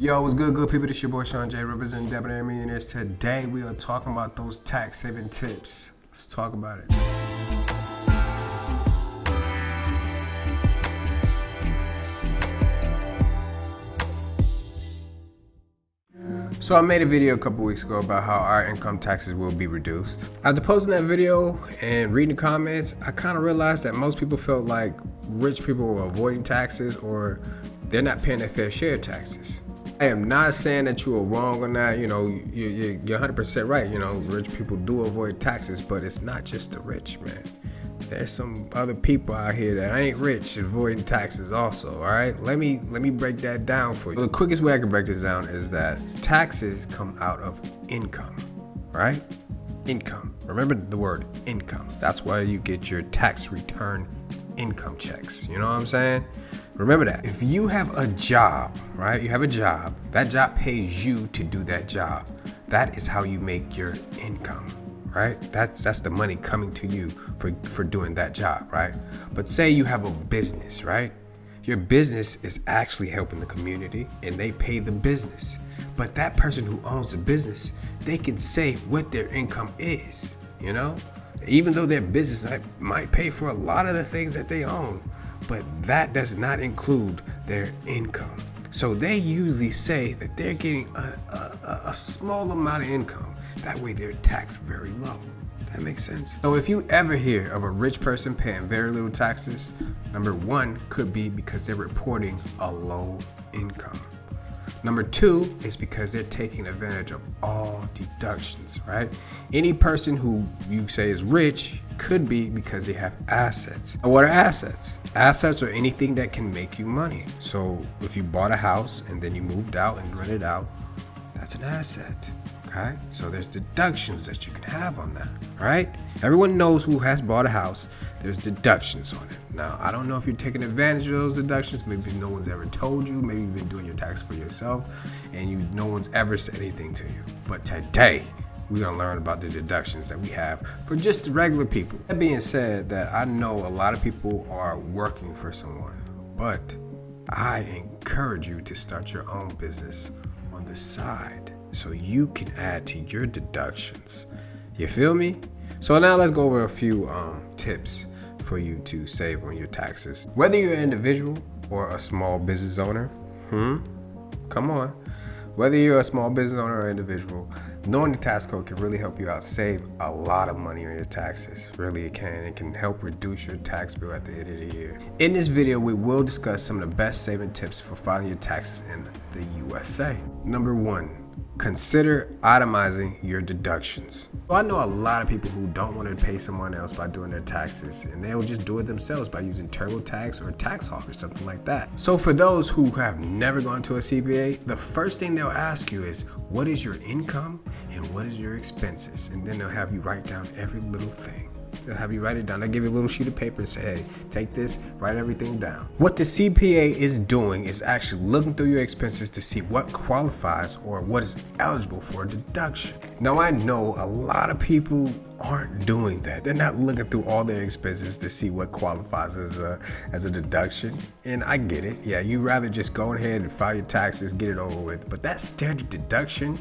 Yo, what's good people? This your boy Seanjones, representing Debonair Millionaires. Today we are talking about those tax saving tips. Let's talk about it. So I made a video a couple weeks ago about how our income taxes will be reduced. After posting that video and reading the comments, I kind of realized that most people felt like rich people were avoiding taxes or they're not paying their fair share of taxes. I am not saying that you are wrong on that. You know, you're 100% right. You know, rich people do avoid taxes, but it's not just the rich, man. There's some other people out here that ain't rich avoiding taxes also, all right? Let me break that down for you. The quickest way I can break this down is that taxes come out of income, right? Income. Remember the word income. That's why you get your tax return income checks. You know what I'm saying? Remember that. If you have a job, right? You have a job. That job pays you to do that job. That is how you make your income, right? That's the money coming to you for doing that job, right? But say you have a business, right? Your business is actually helping the community and they pay the business. But that person who owns the business, they can say what their income is, you know? Even though their business might pay for a lot of the things that they own, but that does not include their income. So they usually say that they're getting a small amount of income. That way they're taxed very low. That makes sense. So if you ever hear of a rich person paying very little taxes, number one could be because they're reporting a low income. Number two is because they're taking advantage of all deductions, right? Any person who you say is rich could be because they have assets. And what are assets? Assets are anything that can make you money. So if you bought a house and then you moved out and rented out, that's an asset. Okay, so there's deductions that you can have on that, right? Everyone knows who has bought a house. There's deductions on it. Now, I don't know if you're taking advantage of those deductions. Maybe no one's ever told you. Maybe you've been doing your tax for yourself and no one's ever said anything to you. But today, we're gonna learn about the deductions that we have for just the regular people. That being said, that I know a lot of people are working for someone, but I encourage you to start your own business on the side, so you can add to your deductions. You feel me? So now let's go over a few tips for you to save on your taxes. Whether you're an individual or a small business owner, come on. Whether you're a small business owner or individual, knowing the tax code can really help you out save a lot of money on your taxes. Really it can. It can help reduce your tax bill at the end of the year. In this video, we will discuss some of the best saving tips for filing your taxes in the USA. Number one, consider itemizing your deductions. So I know a lot of people who don't want to pay someone else by doing their taxes, and they'll just do it themselves by using TurboTax or TaxHawk or something like that. So for those who have never gone to a CPA, the first thing they'll ask you is, what is your income and what is your expenses? And then they'll have you write down every little thing. They'll have you write it down. They'll give you a little sheet of paper and say, hey, take this, write everything down. What the CPA is doing is actually looking through your expenses to see what qualifies or what is eligible for a deduction. Now, I know a lot of people aren't doing that. They're not looking through all their expenses to see what qualifies as a deduction. And I get it. Yeah, you'd rather just go ahead and file your taxes, get it over with. But that standard deduction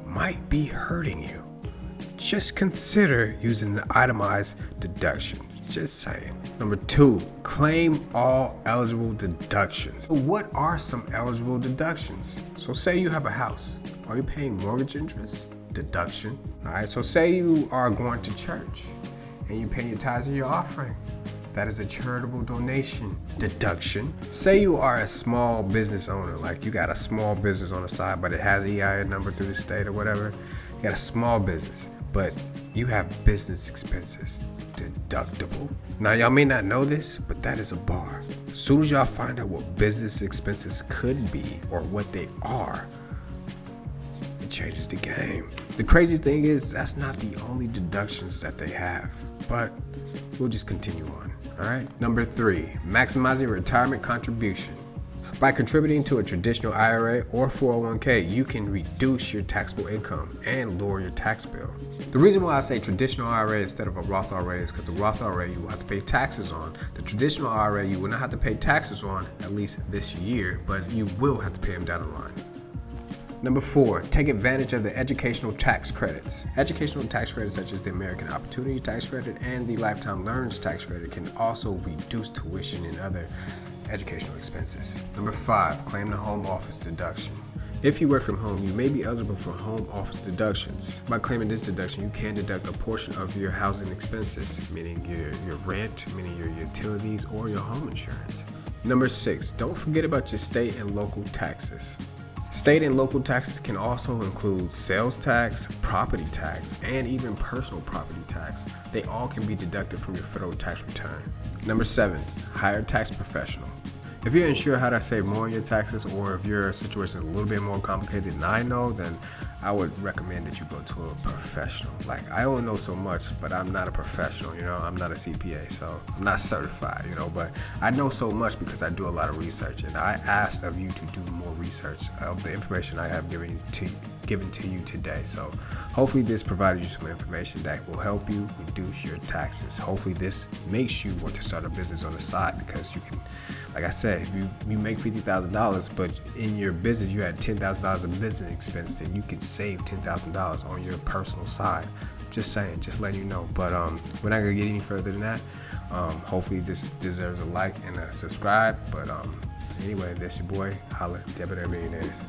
might be hurting you. Just consider using an itemized deduction. Just saying. Number two, claim all eligible deductions. So what are some eligible deductions? So say you have a house. Are you paying mortgage interest? Deduction. All right, so say you are going to church and you pay your tithes and your offering. That is a charitable donation. Deduction. Say you are a small business owner, like you got a small business on the side, but it has EIN number through the state or whatever. You got a small business, but you have business expenses. Deductible. Now, y'all may not know this, but that is a bar. As soon as y'all find out what business expenses could be or what they are, it changes the game. The crazy thing is, that's not the only deductions that they have, but we'll just continue on. All right. Number three, maximizing retirement contribution. By contributing to a traditional IRA or 401k, you can reduce your taxable income and lower your tax bill. The reason why I say traditional IRA instead of a Roth IRA is because the Roth IRA you will have to pay taxes on. The traditional IRA you will not have to pay taxes on, at least this year, but you will have to pay them down the line. Number 4, take advantage of the educational tax credits. Educational tax credits such as the American Opportunity Tax Credit and the Lifetime Learners Tax Credit can also reduce tuition and other educational expenses. Number 5, claim the home office deduction. If you work from home, you may be eligible for home office deductions. By claiming this deduction, you can deduct a portion of your housing expenses, meaning your rent, meaning your utilities, or your home insurance. Number 6, don't forget about your state and local taxes. State and local taxes can also include sales tax, property tax, and even personal property tax. They all can be deducted from your federal tax return. Number 7, hire a tax professional. If you're unsure how to save more on your taxes, or if your situation is a little bit more complicated than I know, then I would recommend that you go to a professional. Like, I only know so much, but I'm not a professional, I'm not a CPA, so I'm not certified, but I know so much because I do a lot of research, and I asked of you to do more research of the information I have given to you today. So hopefully this provided you some information that will help you reduce your taxes. Hopefully this makes you want to start a business on the side, because you can, like I said, if you make $50,000, but in your business you had $10,000 of business expense, then you can save $10,000 on your personal side. Just saying, just letting you know. But we're not gonna get any further than that. Hopefully this deserves a like and a subscribe. But anyway, that's your boy, Holla, Debonair Millionaires.